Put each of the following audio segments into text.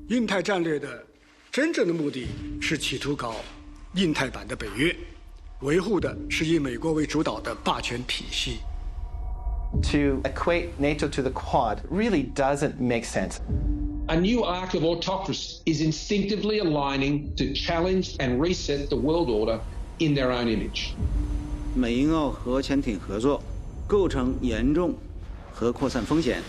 印太战略的真正的目的是企图搞印太版的北约，维护的是以美国为主导的霸权体系。To equate NATO to the Quad really doesn't make sense. A new arc of autocracy is instinctively aligning to challenge and reset the world order in their own image. 美英澳核潜艇合作构成严重核扩散风险。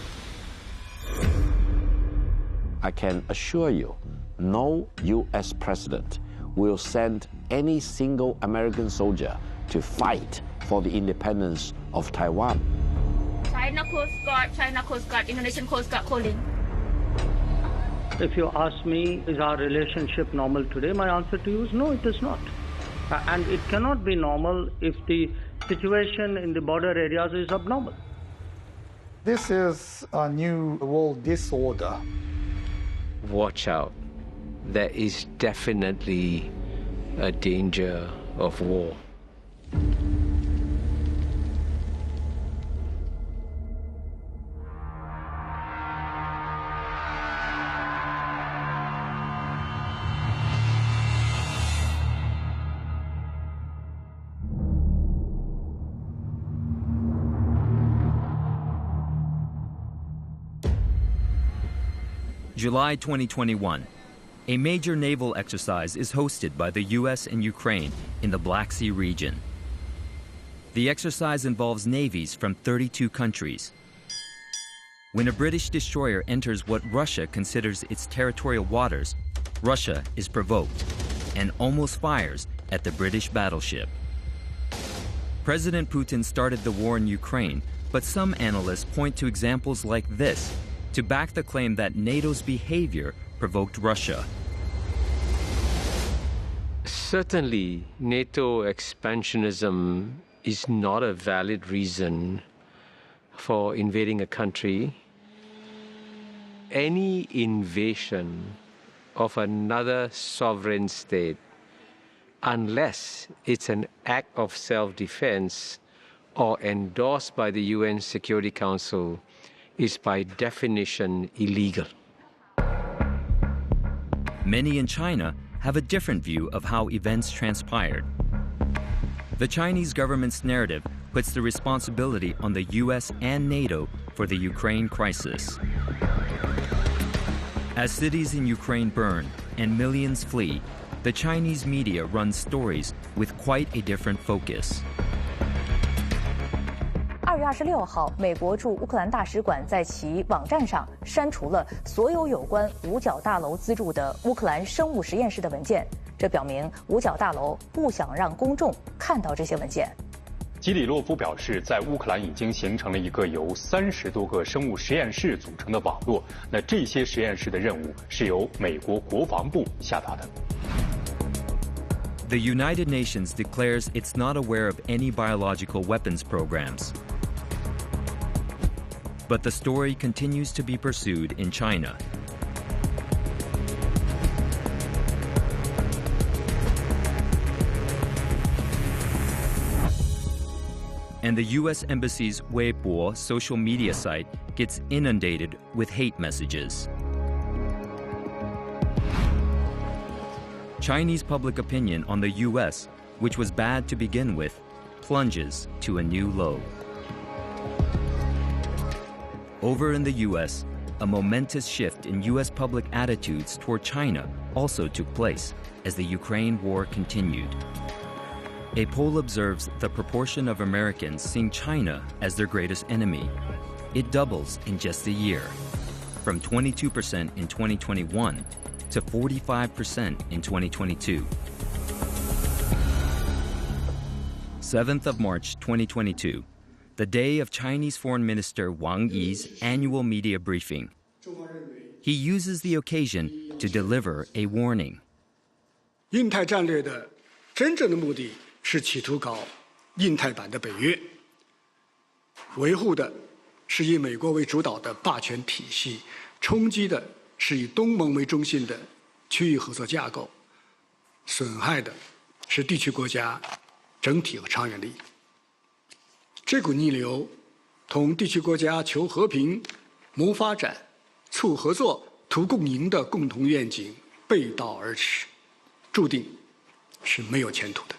I can assure you, no U.S. president will send any single American soldier to fight for the independence of Taiwan. China Coast Guard, Indonesian Coast Guard calling. If you ask me, is our relationship normal today? My answer to you is no, it is not. And it cannot be normal if the situation in the border areas is abnormal. This is a new world disorder. Watch out. There is definitely a danger of war. July 2021. A major naval exercise is hosted by the U.S. and Ukraine in the Black Sea region. The exercise involves navies from 32 countries. When a British destroyer enters what Russia considers its territorial waters, Russia is provoked and almost fires at the British battleship. President Putin started the war in Ukraine, but some analysts point to examples like this to back the claim that NATO's behavior provoked Russia. Certainly, NATO expansionism is not a valid reason for invading a country. Any invasion of another sovereign state, unless it's an act of self-defense or endorsed by the UN Security Council, is by definition illegal. Many in China have a different view of how events transpired. The Chinese government's narrative puts the responsibility on the US and NATO for the Ukraine crisis. As cities in Ukraine burn and millions flee, the Chinese media runs stories with quite a different focus. 2月26号，美国驻乌克兰大使馆在其网站上删除了所有有关五角大楼资助的乌克兰生物实验室的文件，这表明五角大楼不想让公众看到这些文件。基里洛夫表示，在乌克兰已经形成了一个由30多个生物实验室组成的网络，那这些实验室的任务是由美国国防部下达的。The United Nations declares it's not aware of any biological weapons programs. But the story continues to be pursued in China. And the U.S. Embassy's Weibo social media site gets inundated with hate messages. Chinese public opinion on the U.S., which was bad to begin with, plunges to a new low. Over in the U.S., a momentous shift in U.S. public attitudes toward China also took place as the Ukraine war continued. A poll observes the proportion of Americans seeing China as their greatest enemy. It doubles in just a year, from 22% in 2021 to 45% in 2022. 7th of March 2022. The day of Chinese Foreign Minister Wang Yi's annual media briefing. He uses the occasion to deliver a warning. 印太战略的真正的目的是企图搞印太版的北约，维护的是以美国为主导的霸权体系，冲击的是以东盟为中心的区域合作架构，损害的是地区国家整体和长远利益。这股逆流同地区国家求和平、谋发展、促合作图共赢的共同愿景背道而驰，注定是没有前途的。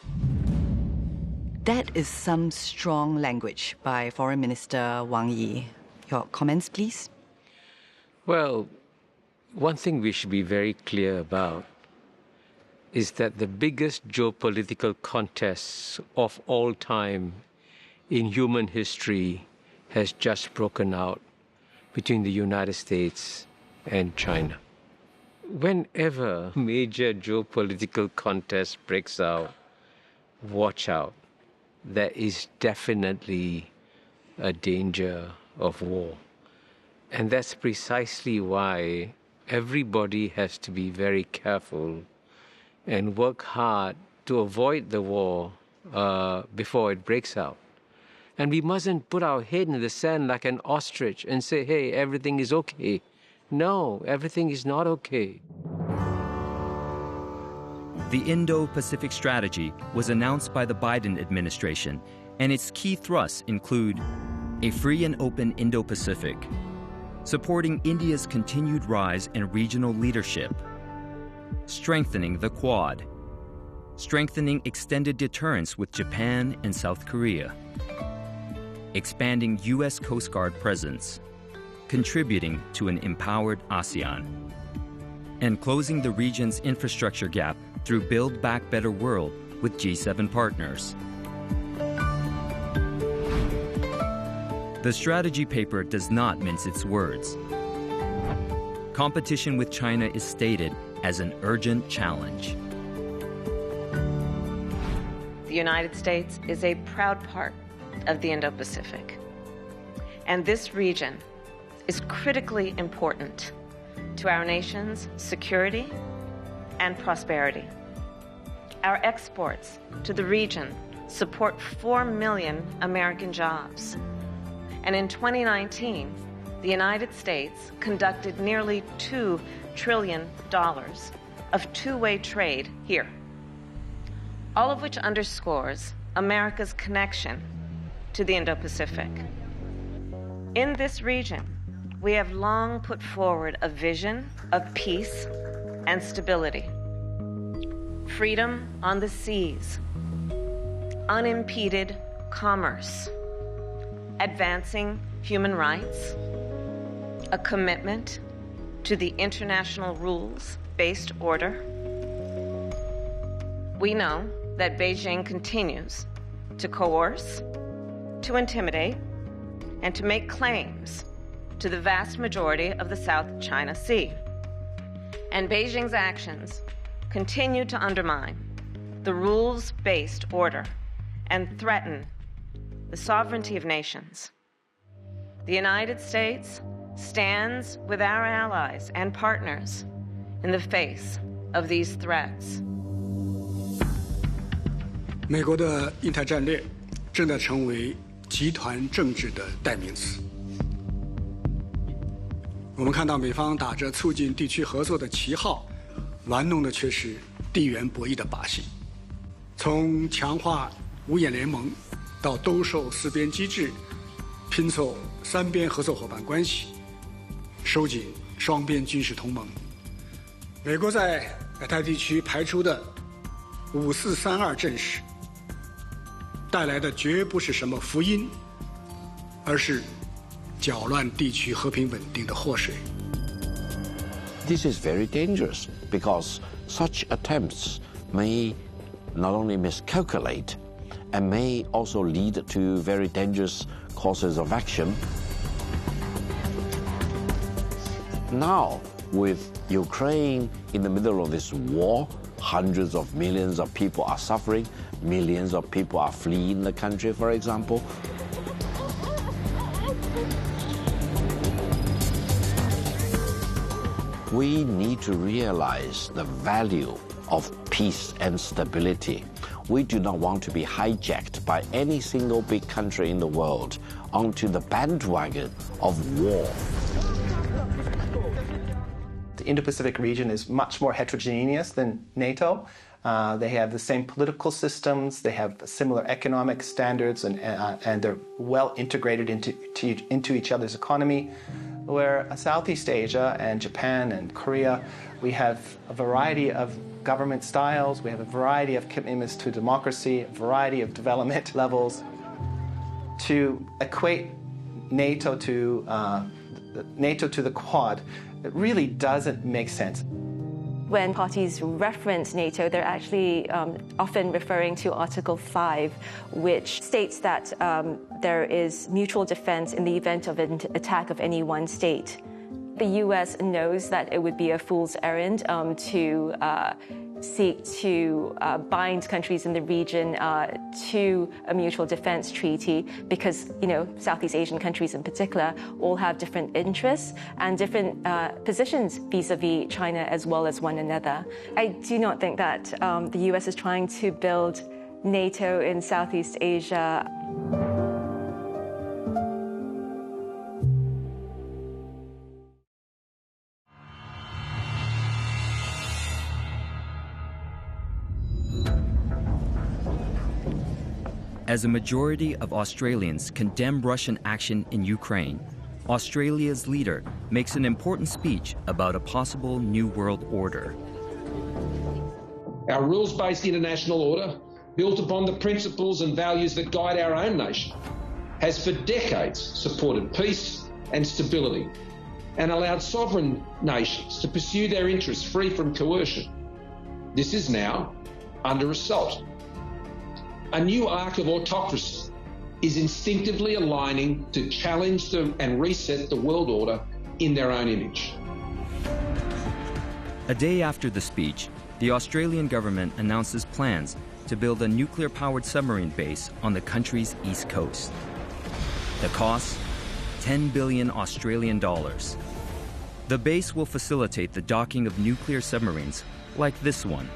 That is some strong language by Foreign Minister Wang Yi. Your comments, please? Well, one thing we should be very clear about is that the biggest geopolitical contests of all time in human history has just broken out between the United States and China. Whenever major geopolitical contest breaks out, watch out. There is definitely a danger of war. And that's precisely why everybody has to be very careful and work hard to avoid the war before it breaks out. And we mustn't put our head in the sand like an ostrich and say, hey, everything is okay. No, everything is not okay. The Indo-Pacific strategy was announced by the Biden administration, and its key thrusts include a free and open Indo-Pacific, supporting India's continued rise and regional leadership, strengthening the Quad, strengthening extended deterrence with Japan and South Korea, expanding U.S. Coast Guard presence, contributing to an empowered ASEAN, and closing the region's infrastructure gap through Build Back Better World with G7 partners. The strategy paper does not mince its words. Competition with China is stated as an urgent challenge. The United States is a proud part of the Indo-Pacific, and this region is critically important to our nation's security and prosperity. Our exports to the region support 4 million American jobs. And in 2019, the United States conducted nearly $2 trillion of two-way trade here, all of which underscores America's connection to the Indo-Pacific. In this region, we have long put forward a vision of peace and stability, freedom on the seas, unimpeded commerce, advancing human rights, a commitment to the international rules-based order. We know that Beijing continues to coerce, to intimidate, and to make claims to the vast majority of the South China Sea. And Beijing's actions continue to undermine the rules-based order and threaten the sovereignty of nations. The United States stands with our allies and partners in the face of these threats. 美国的印太战略正在成为集团政治的代名词。我们看到美方打着促进地区合作的旗号，玩弄的却是地缘博弈的把戏。从强化五眼联盟到兜售四边机制，拼凑三边合作伙伴关系，收紧双边军事同盟。美国在亚太地区排出的5432阵势，带来的绝不是什么福音，而是搅乱地区和平稳定的祸水。This is very dangerous because such attempts may not only miscalculate and may also lead to very dangerous courses of action. Now, with Ukraine in the middle of this war, hundreds of millions of people are suffering, millions of people are fleeing the country, for example. We need to realize the value of peace and stability. We do not want to be hijacked by any single big country in the world onto the bandwagon of war. The Indo-Pacific region is much more heterogeneous than NATO. They have the same political systems, they have similar economic standards, and they're well integrated into each other's economy. where Southeast Asia and Japan and Korea, we have a variety of government styles, we have a variety of commitments to democracy, a variety of development levels. To equate NATO to the Quad, it really doesn't make sense. When parties reference NATO, they're actually often referring to Article 5, which states that there is mutual defense in the event of an attack of any one state. The U.S. knows that it would be a fool's errand to seek to bind countries in the region to a mutual defense treaty because, Southeast Asian countries in particular all have different interests and different positions vis-a-vis China as well as one another. I do not think that the U.S. is trying to build NATO in Southeast Asia. As a majority of Australians condemn Russian action in Ukraine, Australia's leader makes an important speech about a possible new world order. Our rules-based international order, built upon the principles and values that guide our own nation, has for decades supported peace and stability and allowed sovereign nations to pursue their interests free from coercion. This is now under assault. A new arc of autocracy is instinctively aligning to challenge and reset the world order in their own image. A day after the speech, the Australian government announces plans to build a nuclear-powered submarine base on the country's east coast. The cost? 10 billion Australian dollars. The base will facilitate the docking of nuclear submarines like this one.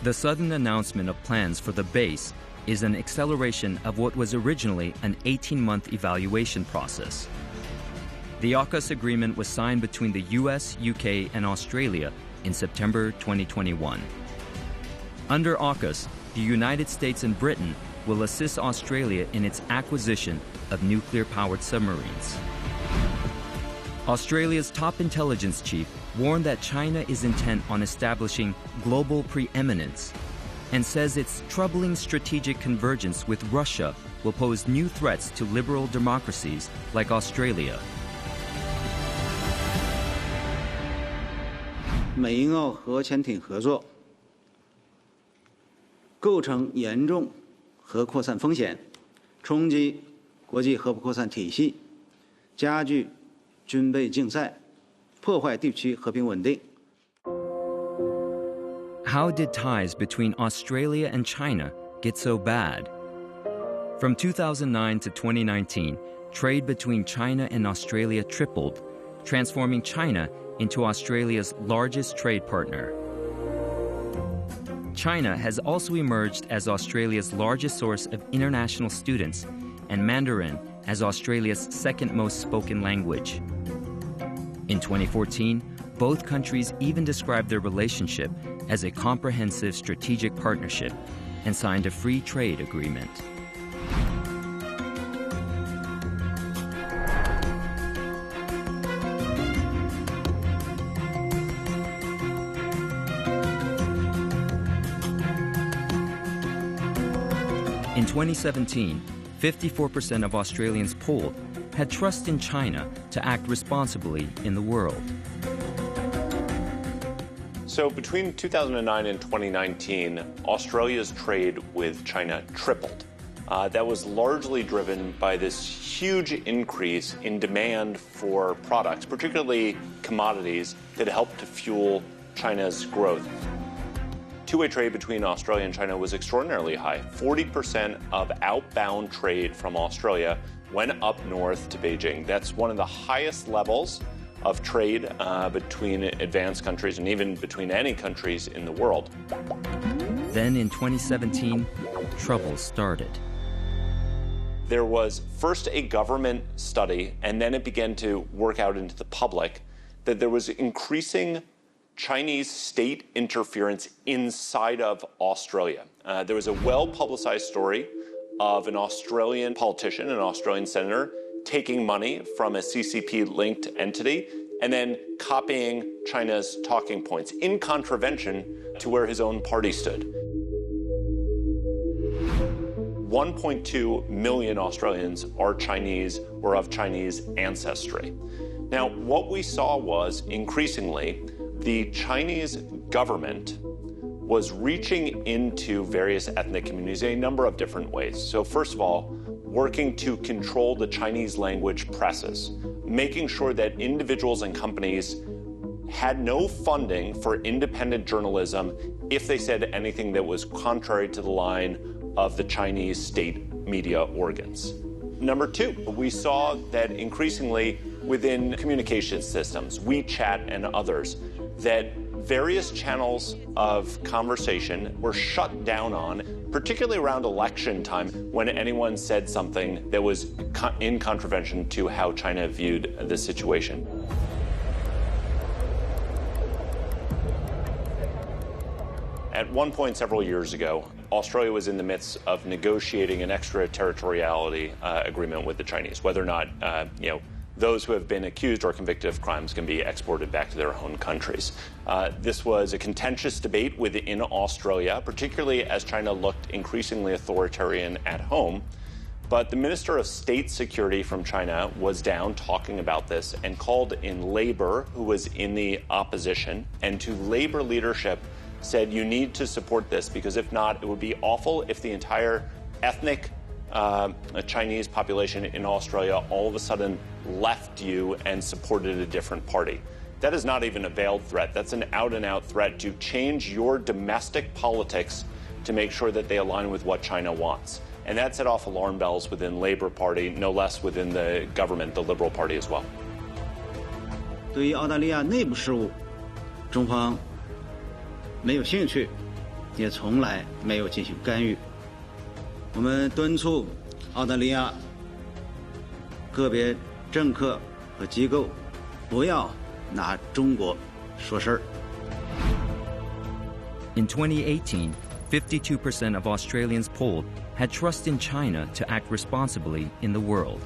The sudden announcement of plans for the base is an acceleration of what was originally an 18-month evaluation process. The AUKUS agreement was signed between the US, UK, and Australia in September 2021. Under AUKUS, the United States and Britain will assist Australia in its acquisition of nuclear-powered submarines. Australia's top intelligence chief warned that China is intent on establishing global preeminence and says its troubling strategic convergence with Russia will pose new threats to liberal democracies like Australia. 美英澳核潜艇合作构成严重核扩散风险，冲击国际核不扩散体系，加剧军备竞赛，破坏地区和平稳定。 How did ties between Australia and China get so bad? From 2009 to 2019, trade between China and Australia tripled, transforming China into Australia's largest trade partner. China has also emerged as Australia's largest source of international students, and Mandarin as Australia's second most spoken language. In 2014, both countries even described their relationship as a comprehensive strategic partnership and signed a free trade agreement. In 2017, 54% of Australians polled had trust in China to act responsibly in the world. So between 2009 and 2019, Australia's trade with China tripled. That was largely driven by this huge increase in demand for products, particularly commodities, that helped to fuel China's growth. Two-way trade between Australia and China was extraordinarily high. 40% of outbound trade from Australia went up north to Beijing. That's one of the highest levels of trade between advanced countries and even between any countries in the world. Then in 2017, trouble started. There was first a government study, and then it began to work out into the public that there was increasing Chinese state interference inside of Australia. There was a well-publicized story of an Australian politician, an Australian senator, taking money from a CCP-linked entity and then copying China's talking points in contravention to where his own party stood. 1.2 million Australians are Chinese or of Chinese ancestry. Now, what we saw was increasingly the Chinese government was reaching into various ethnic communities in a number of different ways. So first of all, working to control the Chinese language presses, making sure that individuals and companies had no funding for independent journalism if they said anything that was contrary to the line of the Chinese state media organs. Number two, we saw that increasingly within communication systems, WeChat and others, that various channels of conversation were shut down on, particularly around election time when anyone said something that was in contravention to how China viewed the situation. At one point several years ago, Australia was in the midst of negotiating an extraterritoriality agreement with the Chinese, whether or not, those who have been accused or convicted of crimes can be exported back to their own countries. This was a contentious debate within Australia, particularly as China looked increasingly authoritarian at home. But the Minister of State Security from China was down talking about this and called in Labor, who was in the opposition, and to Labor leadership said, you need to support this, because if not, it would be awful if the entire ethnic Chinese population in Australia all of a sudden left you and supported a different party. That is not even a veiled threat. That's an out-and-out threat to change your domestic politics to make sure that they align with what China wants. And that set off alarm bells within Labor Party, no less within the government, the Liberal Party as well. 对于澳大利亚内部事务，中方没有兴趣，也从来没有进行干预。我们敦促澳大利亚个别政客和机构不要拿中国说事儿。In 2018, 52% of Australians polled had trust in China to act responsibly in the world.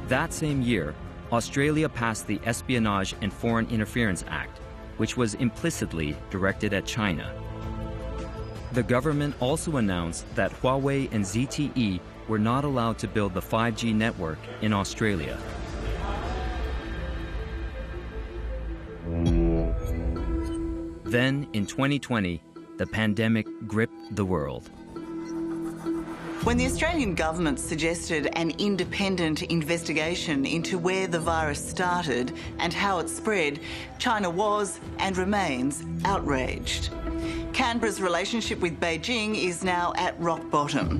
That same year, Australia passed the Espionage and Foreign Interference Act, which was implicitly directed at China. The government also announced that Huawei and ZTE were not allowed to build the 5G network in Australia. Then, in 2020, the pandemic gripped the world. When the Australian government suggested an independent investigation into where the virus started and how it spread, China was and remains outraged. Canberra's relationship with Beijing is now at rock bottom.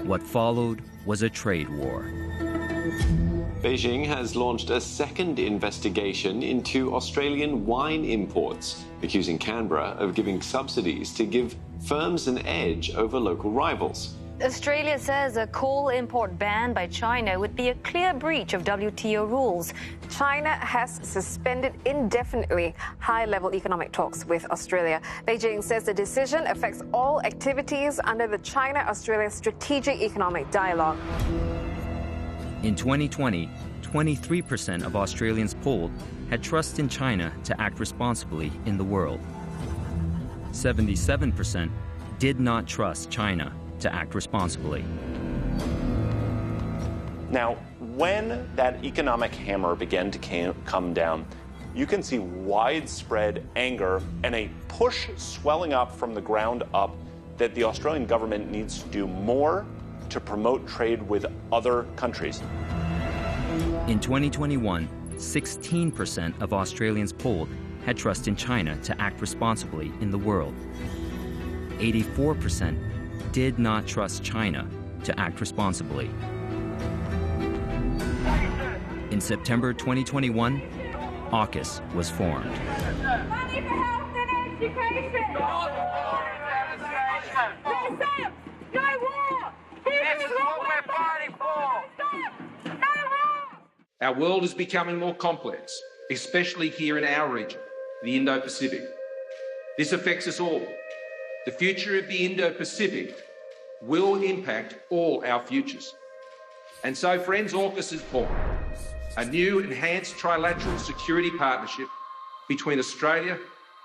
What followed was a trade war. Beijing has launched a second investigation into Australian wine imports, accusing Canberra of giving subsidies to give firms an edge over local rivals. Australia says a coal import ban by China would be a clear breach of WTO rules. China has suspended indefinitely high-level economic talks with Australia. Beijing says the decision affects all activities under the China-Australia Strategic Economic Dialogue. In 2020, 23% of Australians polled had trust in China to act responsibly in the world. 77% did not trust China to act responsibly. Now, when that economic hammer began to come down, you can see widespread anger and a push swelling up from the ground up that the Australian government needs to do more to promote trade with other countries. In 2021, 16% of Australians polled had trust in China to act responsibly in the world. 84% did not trust China to act responsibly. In September 2021, AUKUS was formed. Money for health and education! No war! This is what we're fighting for! No war! Our world is becoming more complex, especially here in our region, the Indo-Pacific. This affects us all. The future of the Indo-Pacific will impact all our futures. And so, friends, AUKUS is born, a new enhanced trilateral security partnership between Australia,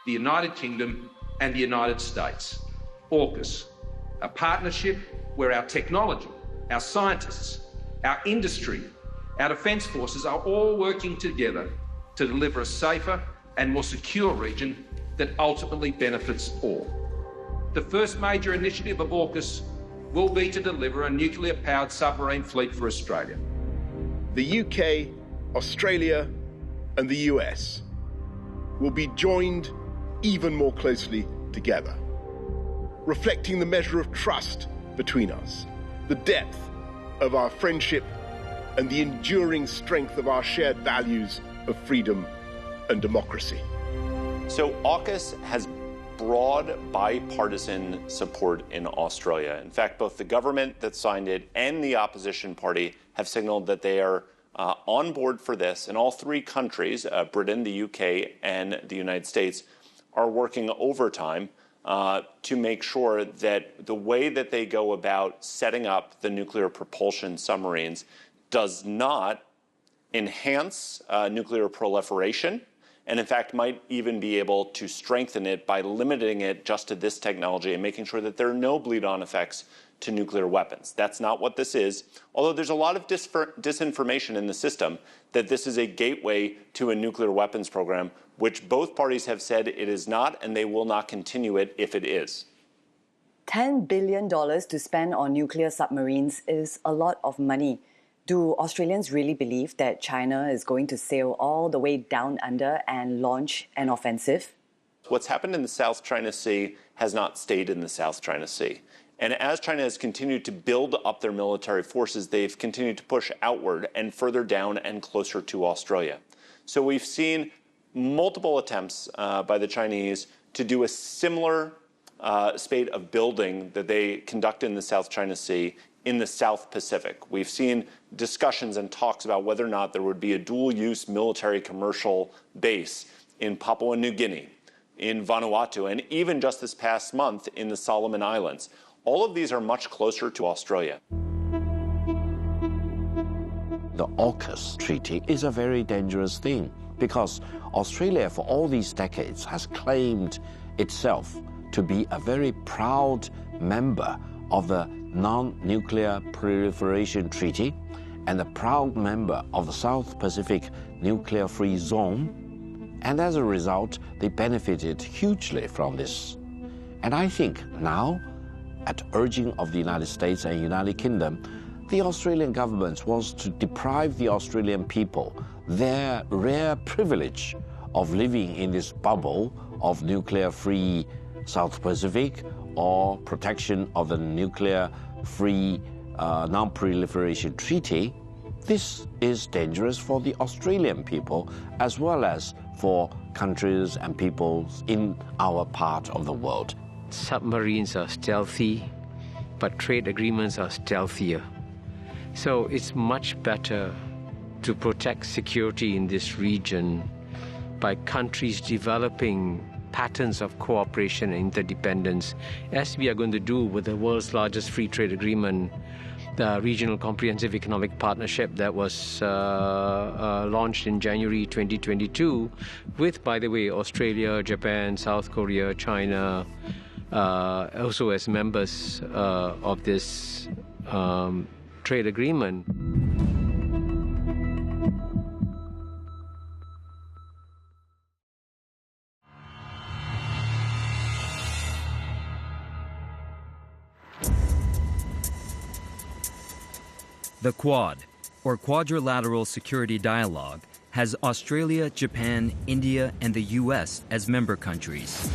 the United Kingdom and the United States. AUKUS, a partnership where our technology, our scientists, our industry, our defence forces are all working together to deliver a safer and more secure region that ultimately benefits all. The first major initiative of AUKUS will be to deliver a nuclear-powered submarine fleet for Australia. The UK, Australia and the US will be joined even more closely together, reflecting the measure of trust between us, the depth of our friendship and the enduring strength of our shared values of freedom and democracy. So AUKUS has broad bipartisan support in Australia. In fact, both the government that signed it and the opposition party have signaled that they are on board for this. And all three countries, Britain, the UK, and the United States, are working overtime to make sure that the way that they go about setting up the nuclear propulsion submarines does not enhance nuclear proliferation, and in fact might even be able to strengthen it by limiting it just to this technology and making sure that there are no bleed-on effects to nuclear weapons. That's not what this is, although there's a lot of disinformation in the system that this is a gateway to a nuclear weapons program, which both parties have said it is not, and they will not continue it if it is. $10 billion to spend on nuclear submarines is a lot of money. Do Australians really believe that China is going to sail all the way down under and launch an offensive? What's happened in the South China Sea has not stayed in the South China Sea. And as China has continued to build up their military forces, they've continued to push outward and further down and closer to Australia. So we've seen multiple attempts by the Chinese to do a similar spate of building that they conduct in the South China Sea in the South Pacific. We've seen discussions and talks about whether or not there would be a dual-use military commercial base in Papua New Guinea, in Vanuatu, and even just this past month in the Solomon Islands. All of these are much closer to Australia. The AUKUS treaty is a very dangerous thing because Australia for all these decades has claimed itself to be a very proud member of the Non-Nuclear Proliferation Treaty and a proud member of the South Pacific Nuclear-Free Zone. And as a result, they benefited hugely from this. And I think now, at urging of the United States and United Kingdom, the Australian government wants to deprive the Australian people their rare privilege of living in this bubble of nuclear-free South Pacific or protection of the nuclear-free non-proliferation treaty. This is dangerous for the Australian people as well as for countries and peoples in our part of the world. Submarines are stealthy, but trade agreements are stealthier. So it's much better to protect security in this region by countries developing patterns of cooperation and interdependence, as we are going to do with the world's largest free trade agreement, the Regional Comprehensive Economic Partnership that was launched in January 2022 with, by the way, Australia, Japan, South Korea, China, also as members of this trade agreement. The Quad, or Quadrilateral Security Dialogue, has Australia, Japan, India, and the U.S. as member countries.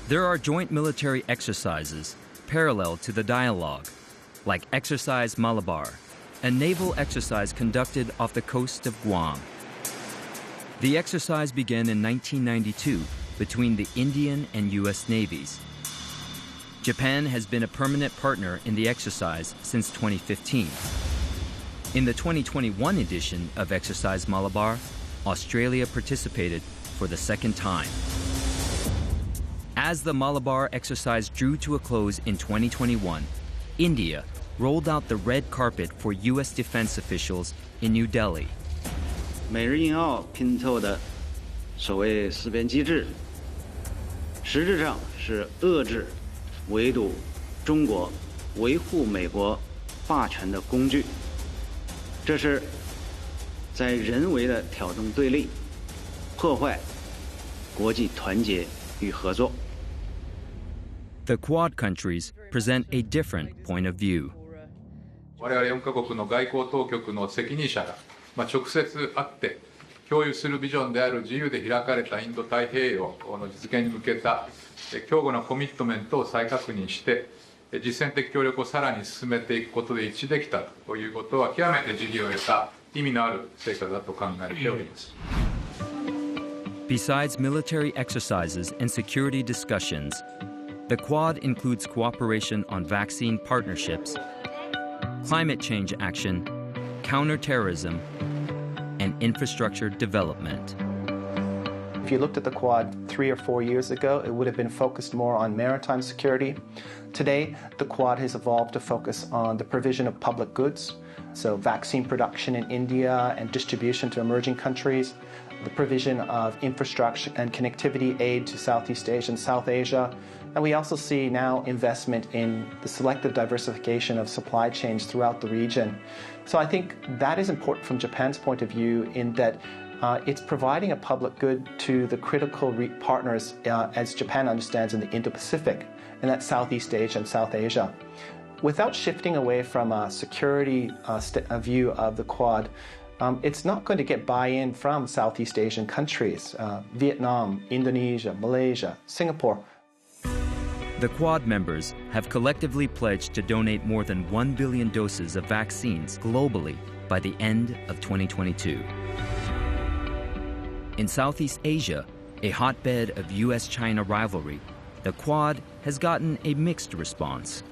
There are joint military exercises parallel to the dialogue, like Exercise Malabar, a naval exercise conducted off the coast of Guam. The exercise began in 1992 between the Indian and U.S. navies. Japan has been a permanent partner in the exercise since 2015. In the 2021 edition of Exercise Malabar, Australia participated for the second time. As the Malabar exercise drew to a close in 2021, India rolled out the red carpet for U.S. defense officials in New Delhi. 美日印澳拼凑的所谓四边机制，实质上是遏制、围堵中国、维护美国霸权的工具。这是在人为的挑动对立，破坏国际团結與合作。 The Quad countries present a different point of view. 我々4カ国の外交当局の責任者が、直接会って共有するビジョンである自由で開かれたインド太平洋の実現に向けた強固なコミットメントを再確認して、実践的協力をさらに進めていくことで一致できたということは極めて時宜を得た意味のある成果だと考えております。 Besides military exercises and security discussions, the Quad includes cooperation on vaccine partnerships, climate change action, counterterrorism, and infrastructure development. If you looked at the Quad 3 or 4 years ago, it would have been focused more on maritime security. Today, the Quad has evolved to focus on the provision of public goods, so vaccine production in India and distribution to emerging countries, the provision of infrastructure and connectivity aid to Southeast Asia and South Asia. And we also see now investment in the selective diversification of supply chains throughout the region. So I think that is important from Japan's point of view in that it's providing a public good to the critical partners, as Japan understands, in the Indo-Pacific, and that's Southeast Asia and South Asia. Without shifting away from a security view of the Quad, it's not going to get buy-in from Southeast Asian countries, Vietnam, Indonesia, Malaysia, Singapore. The Quad members have collectively pledged to donate more than 1 billion doses of vaccines globally by the end of 2022. In Southeast Asia, a hotbed of U.S.-China rivalry, the Quad has gotten a mixed response.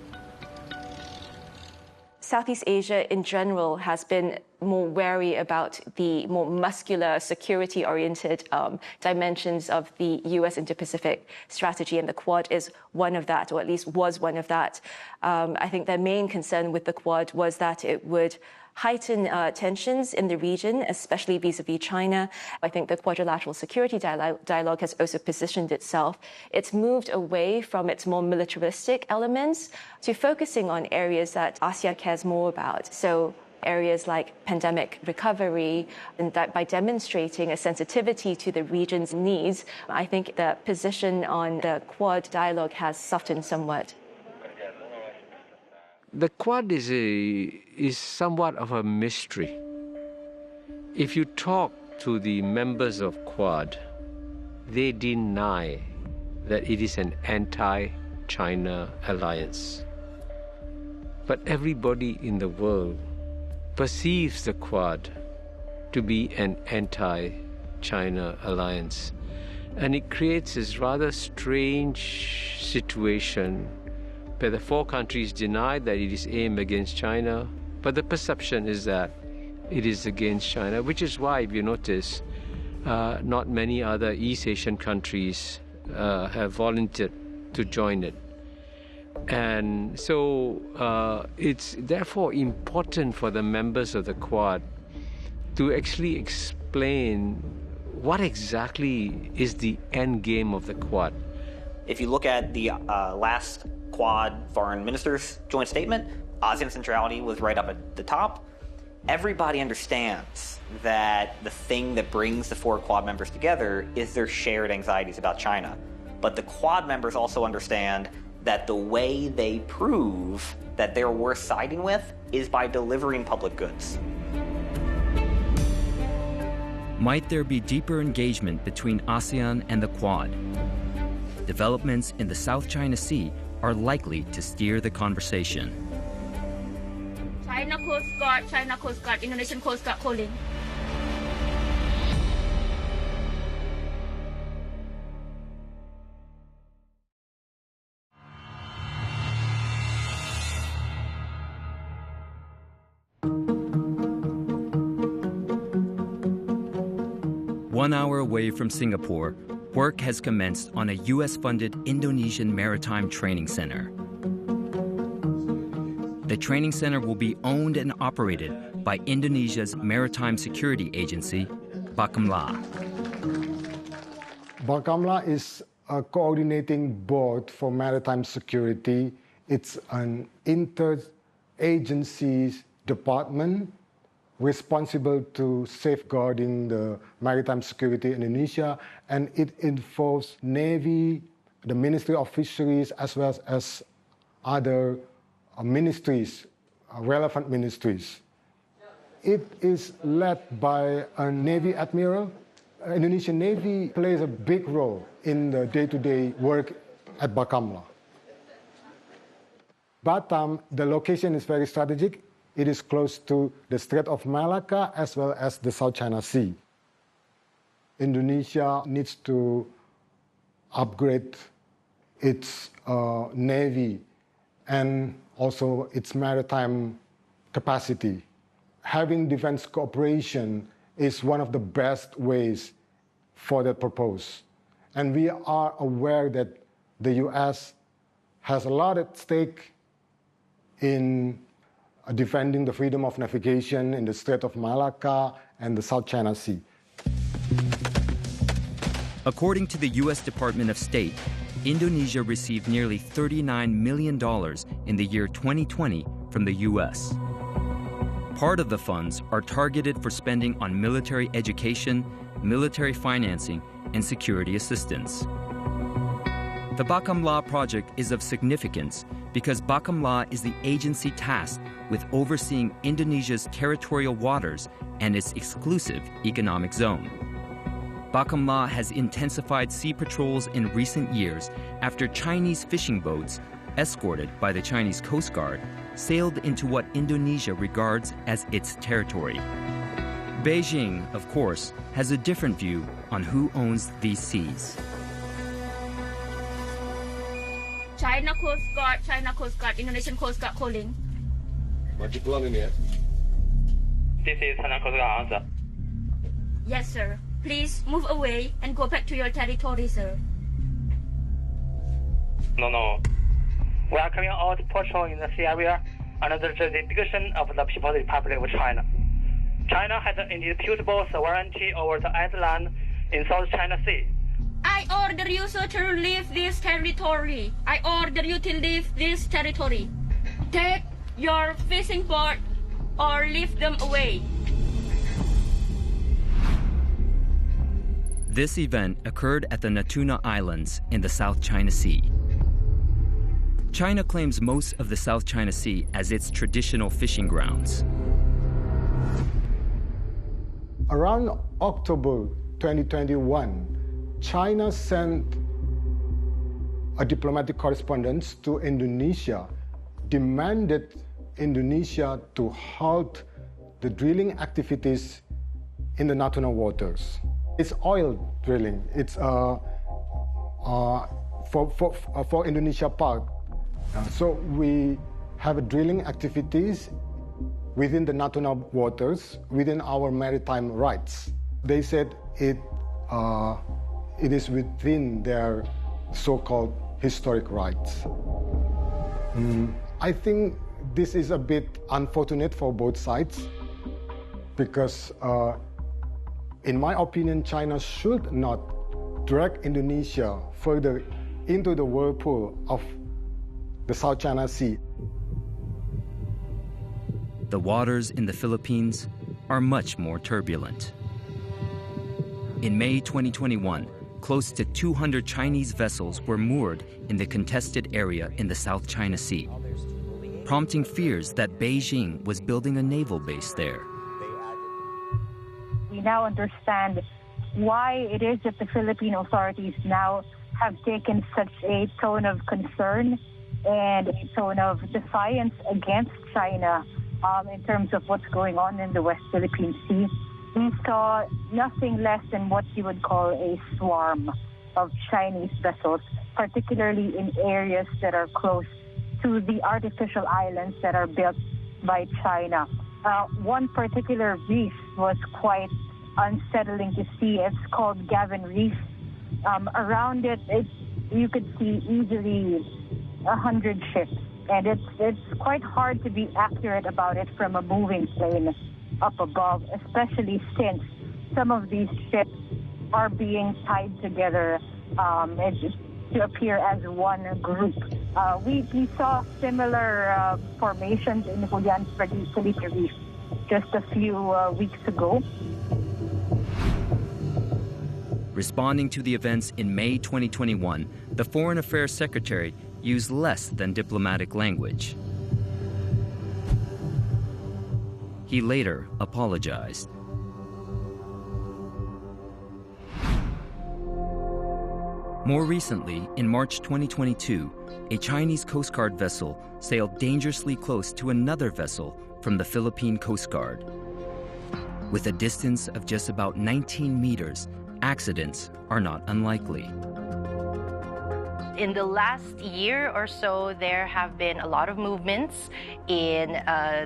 Southeast Asia in general has been more wary about the more muscular, security-oriented dimensions of the U.S. Indo-Pacific strategy, and the Quad is one of that, or at least was one of that. I think their main concern with the Quad was that it would heighten tensions in the region, especially vis-a-vis China. I think the quadrilateral security dialogue has also positioned itself. It's moved away from its more militaristic elements to focusing on areas that ASEAN cares more about. So areas like pandemic recovery, and that by demonstrating a sensitivity to the region's needs, I think the position on the Quad dialogue has softened somewhat. The Quad is somewhat of a mystery. If you talk to the members of Quad, they deny that it is an anti-China alliance. But everybody in the world perceives the Quad to be an anti-China alliance. And it creates this rather strange situation where the four countries deny that it is aimed against China, but the perception is that it is against China, which is why, if you notice, not many other East Asian countries have volunteered to join it. And so it's therefore important for the members of the Quad to actually explain what exactly is the end game of the Quad. If you look at the last Quad foreign ministers' joint statement, ASEAN centrality was right up at the top. Everybody understands that the thing that brings the four Quad members together is their shared anxieties about China. But the Quad members also understand that the way they prove that they're worth siding with is by delivering public goods. Might there be deeper engagement between ASEAN and the Quad? Developments in the South China Sea are likely to steer the conversation. China Coast Guard, Indonesian Coast Guard calling. One hour away from Singapore, work has commenced on a U.S.-funded Indonesian maritime training center. The training center will be owned and operated by Indonesia's maritime security agency, Bakamla. Bakamla is a coordinating board for maritime security. It's an inter-agency department responsible to safeguarding the maritime security in Indonesia, and it involves Navy, the Ministry of Fisheries, as well as other ministries, relevant ministries. It is led by a Navy admiral. Indonesian Navy plays a big role in the day-to-day work at Bakamla. Batam, the location is very strategic. It is close to the Strait of Malacca as well as the South China Sea. Indonesia needs to upgrade its navy and also its maritime capacity. Having defense cooperation is one of the best ways for that purpose. And we are aware that the U.S. has a lot at stake in defending the freedom of navigation in the Strait of Malacca and the South China Sea. According to the U.S. Department of State, Indonesia received nearly $39 million in the year 2020 from the U.S. Part of the funds are targeted for spending on military education, military financing, and security assistance. The Bakamla project is of significance because Bakamla is the agency tasked with overseeing Indonesia's territorial waters and its exclusive economic zone. Bakamla has intensified sea patrols in recent years after Chinese fishing boats, escorted by the Chinese Coast Guard, sailed into what Indonesia regards as its territory. Beijing, of course, has a different view on who owns these seas. China Coast Guard, Indonesian Coast Guard calling. Maju pulang ini ya. This is China Coast Guard answer. Yes, sir. Please move away and go back to your territory, sir. No. We are carrying out patrol in the sea area under the jurisdiction of the People's Republic of China. China has an indisputable sovereignty over the island in South China Sea. I order you, sir, to leave this territory. I order you to leave this territory. Take your fishing boat or leave them away. This event occurred at the Natuna Islands in the South China Sea. China claims most of the South China Sea as its traditional fishing grounds. Around October 2021, China sent a diplomatic correspondence to Indonesia, demanded Indonesia to halt the drilling activities in the Natuna waters. It's oil drilling. It's for Indonesia part. So we have drilling activities within the Natuna waters, within our maritime rights. They said it is within their so-called historic rights. I think this is a bit unfortunate for both sides because in my opinion, China should not drag Indonesia further into the whirlpool of the South China Sea. The waters in the Philippines are much more turbulent. In May 2021, close to 200 Chinese vessels were moored in the contested area in the South China Sea, prompting fears that Beijing was building a naval base there. We now understand why it is that the Philippine authorities now have taken such a tone of concern and a tone of defiance against China in terms of what's going on in the West Philippine Sea. We saw nothing less than what you would call a swarm of Chinese vessels, particularly in areas that are close to the artificial islands that are built by China. One particular reef was quite unsettling to see. It's called Gavin Reef. Around it, you could see easily 100 ships And it's quite hard to be accurate about it from a moving plane up above, especially since some of these ships are being tied together to appear as one group. We saw similar formations in Julian Felipe Reef just a few weeks ago. Responding to the events in May 2021, the Foreign Affairs Secretary used less than diplomatic language. He later apologized. More recently, in March 2022, a Chinese Coast Guard vessel sailed dangerously close to another vessel from the Philippine Coast Guard. With a distance of just about 19 meters, accidents are not unlikely. In the last year or so, there have been a lot of movements in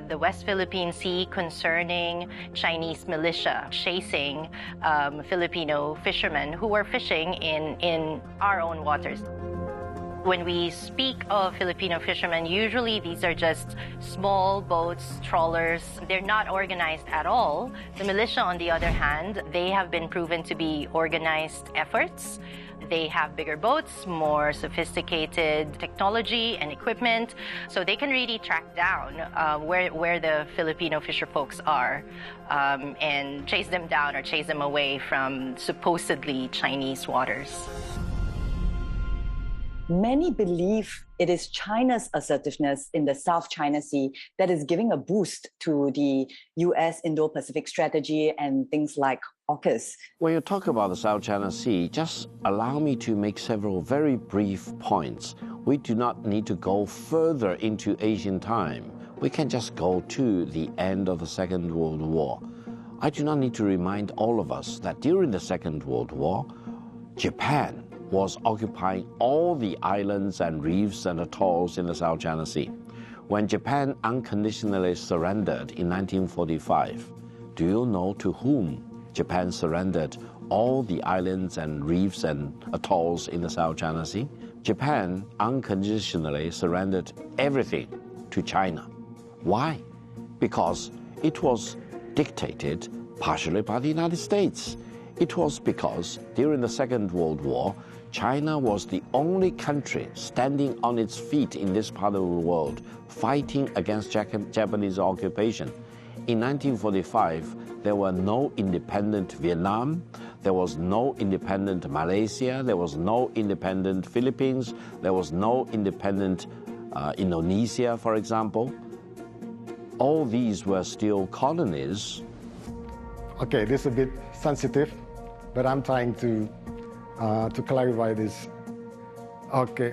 the West Philippine Sea concerning Chinese militia chasing Filipino fishermen who were fishing in our own waters. When we speak of Filipino fishermen, usually these are just small boats, trawlers. They're not organized at all. The militia, on the other hand, they have been proven to be organized efforts. They have bigger boats, more sophisticated technology and equipment, so they can really track down where the Filipino fisher folks are and chase them down or chase them away from supposedly Chinese waters. Many believe it is China's assertiveness in the South China Sea that is giving a boost to the US Indo-Pacific strategy and things like AUKUS. When you talk about the South China Sea, just allow me to make several very brief points. We do not need to go further into Asian time. We can just go to the end of the Second World War. I do not need to remind all of us that during the Second World War, Japan was occupying all the islands and reefs and atolls in the South China Sea. When Japan unconditionally surrendered in 1945, do you know to whom Japan surrendered all the islands and reefs and atolls in the South China Sea? Japan unconditionally surrendered everything to China. Why? Because it was dictated partially by the United States. It was because during the Second World War, China was the only country standing on its feet in this part of the world, fighting against Japanese occupation. In 1945, there were no independent Vietnam, there was no independent Malaysia, there was no independent Philippines, there was no independent Indonesia, for example. All these were still colonies. Okay, this is a bit sensitive, but I'm trying to clarify this. Okay,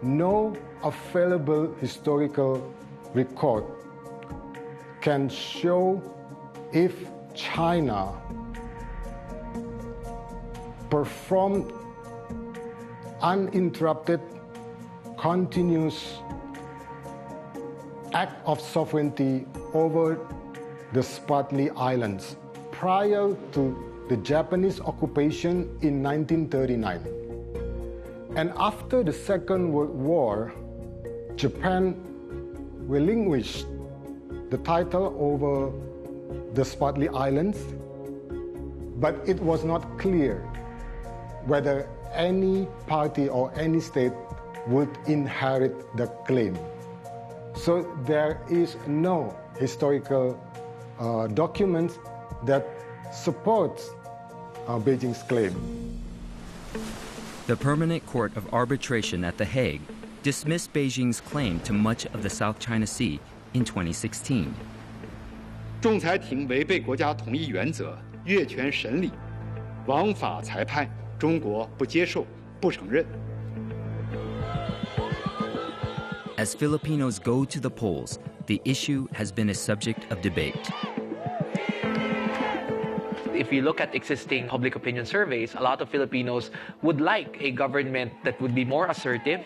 no available historical record can show if China performed uninterrupted, continuous act of sovereignty over the Spratly Islands prior to the Japanese occupation in 1939. And after the Second World War, Japan relinquished the title over the Spratly Islands, but it was not clear whether any party or any state would inherit the claim. So there is no historical documents that supports Beijing's claim. The Permanent Court of Arbitration at The Hague dismissed Beijing's claim to much of the South China Sea in 2016. 仲裁庭违背国家统一原则，越权审理，枉法裁判，中国不接受，不承认。 As Filipinos go to the polls, the issue has been a subject of debate. If you look at existing public opinion surveys, a lot of Filipinos would like a government that would be more assertive,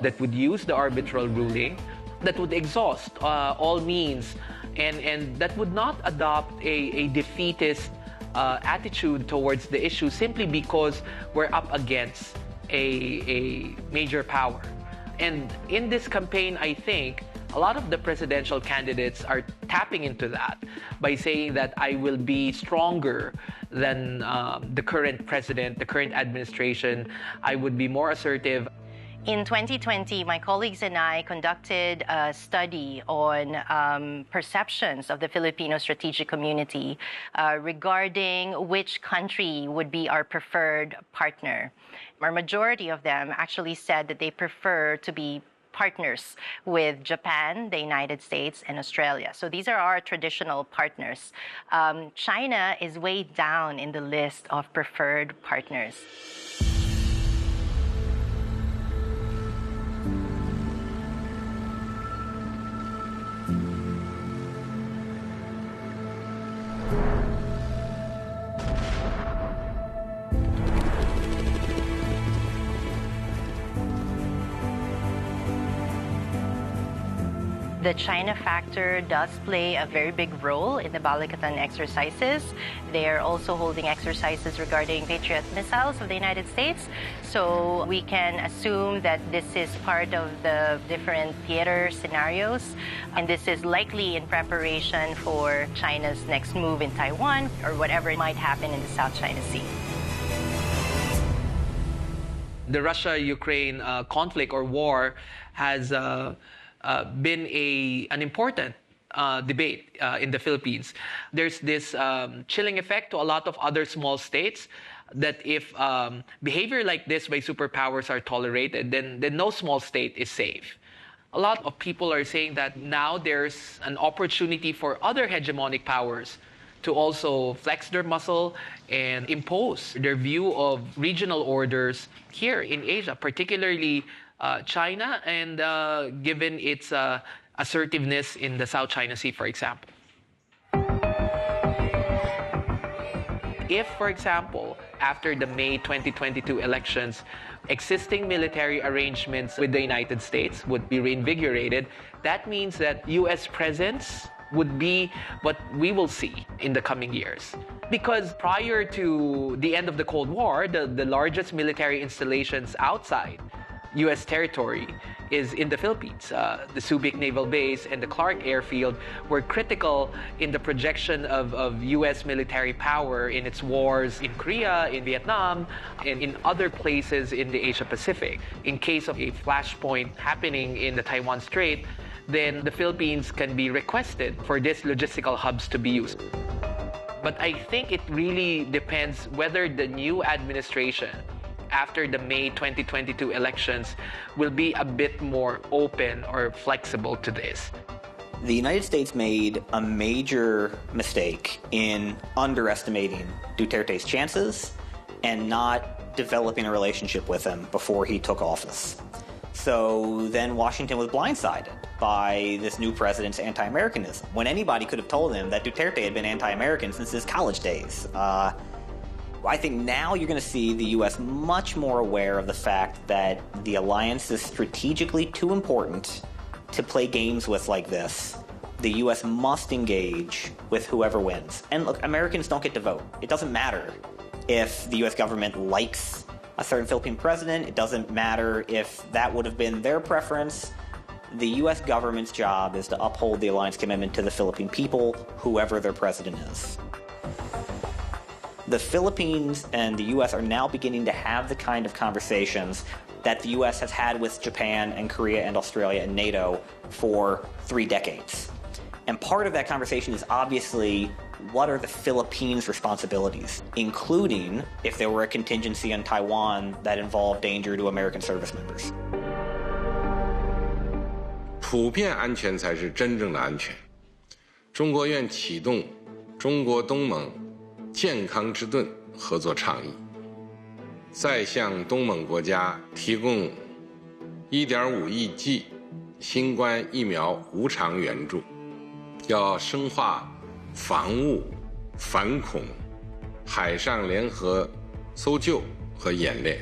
that would use the arbitral ruling, that would exhaust all means, and that would not adopt a defeatist attitude towards the issue simply because we're up against a major power. And in this campaign, I think a lot of the presidential candidates are tapping into that by saying that I will be stronger than the current president, the current administration. I would be more assertive. In 2020, my colleagues and I conducted a study on perceptions of the Filipino strategic community regarding which country would be our preferred partner. Our majority of them actually said that they prefer to be partners with Japan, the United States, and Australia. So these are our traditional partners. China is way down in the list of preferred partners. The China factor does play a very big role in the Balikatan exercises. They are also holding exercises regarding Patriot missiles of the United States. So we can assume that this is part of the different theater scenarios. And this is likely in preparation for China's next move in Taiwan or whatever might happen in the South China Sea. The Russia-Ukraine conflict or war has been an important debate in the Philippines. There's this chilling effect to a lot of other small states that if behavior like this by superpowers are tolerated, then no small state is safe. A lot of people are saying that now there's an opportunity for other hegemonic powers to also flex their muscle and impose their view of regional orders here in Asia, particularly China, and given its assertiveness in the South China Sea, for example. If, for example, after the May 2022 elections, existing military arrangements with the United States would be reinvigorated, that means that U.S. presence would be what we will see in the coming years. Because prior to the end of the Cold War, the largest military installations outside U.S. territory is in the Philippines. The Subic Naval Base and the Clark Airfield were critical in the projection of U.S. military power in its wars in Korea, in Vietnam, and in other places in the Asia-Pacific. In case of a flashpoint happening in the Taiwan Strait, then the Philippines can be requested for these logistical hubs to be used. But I think it really depends whether the new administration after the May 2022 elections will be a bit more open or flexible to this. The United States made a major mistake in underestimating Duterte's chances and not developing a relationship with him before he took office. So then Washington was blindsided by this new president's anti-Americanism, when anybody could have told him that Duterte had been anti-American since his college days. I think now you're going to see the U.S. much more aware of the fact that the alliance is strategically too important to play games with like this. The U.S. must engage with whoever wins. And look, Americans don't get to vote. It doesn't matter if the U.S. government likes a certain Philippine president. It doesn't matter if that would have been their preference. The U.S. government's job is to uphold the alliance commitment to the Philippine people, whoever their president is. The Philippines and the U.S. are now beginning to have the kind of conversations that the U.S. has had with Japan and Korea and Australia and NATO for 3 decades. And part of that conversation is obviously what are the Philippines' responsibilities, including if there were a contingency on Taiwan that involved danger to American service members. 普遍安全才是真正的安全。中国愿启动中国东盟健康之盾合作倡议，再向东盟国家提供1.5亿剂新冠疫苗无偿援助，要深化防务、反恐、海上联合搜救和演练，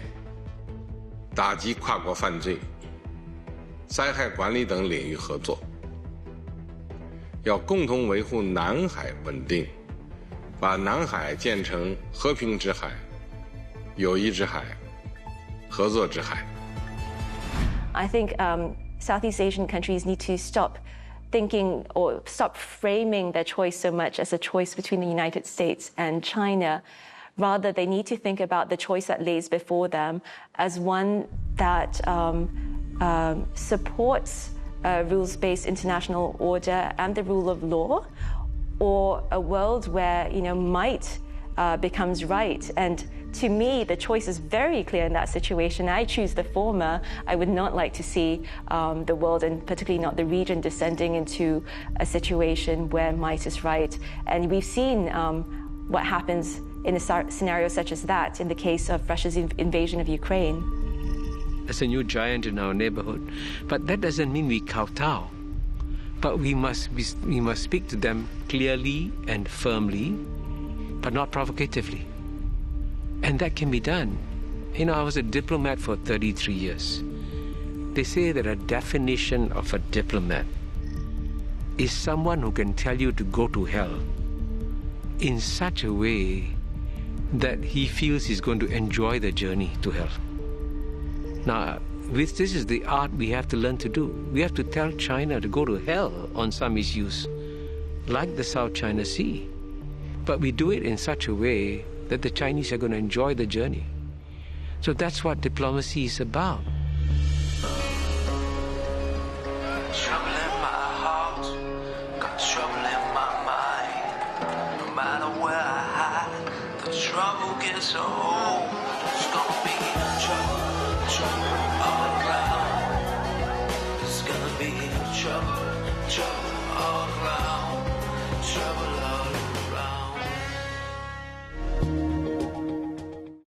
打击跨国犯罪、灾害管理等领域合作，要共同维护南海稳定，把南海建成和平之海、友谊之海、合作之海。I think Southeast Asian countries need to stop thinking or stop framing their choice so much as a choice between the United States and China. Rather, they need to think about the choice that lays before them as one that supports rules-based international order and the rule of law, or a world where, might becomes right. And to me, the choice is very clear in that situation. I choose the former. I would not like to see the world, and particularly not the region, descending into a situation where might is right. And we've seen what happens in a scenario such as that in the case of Russia's invasion of Ukraine. There's a new giant in our neighborhood, but that doesn't mean we kowtow. But we must speak to them clearly and firmly, but not provocatively. And that can be done. I was a diplomat for 33 years. They say that a definition of a diplomat is someone who can tell you to go to hell in such a way that he feels he's going to enjoy the journey to hell. Now, this is the art we have to learn to do. We have to tell China to go to hell on some issues, like the South China Sea. But we do it in such a way that the Chinese are going to enjoy the journey. So that's what diplomacy is about. Trouble in my heart, got trouble in my mind. No matter where I hide, the trouble gets old. It's gonna be trouble, trouble.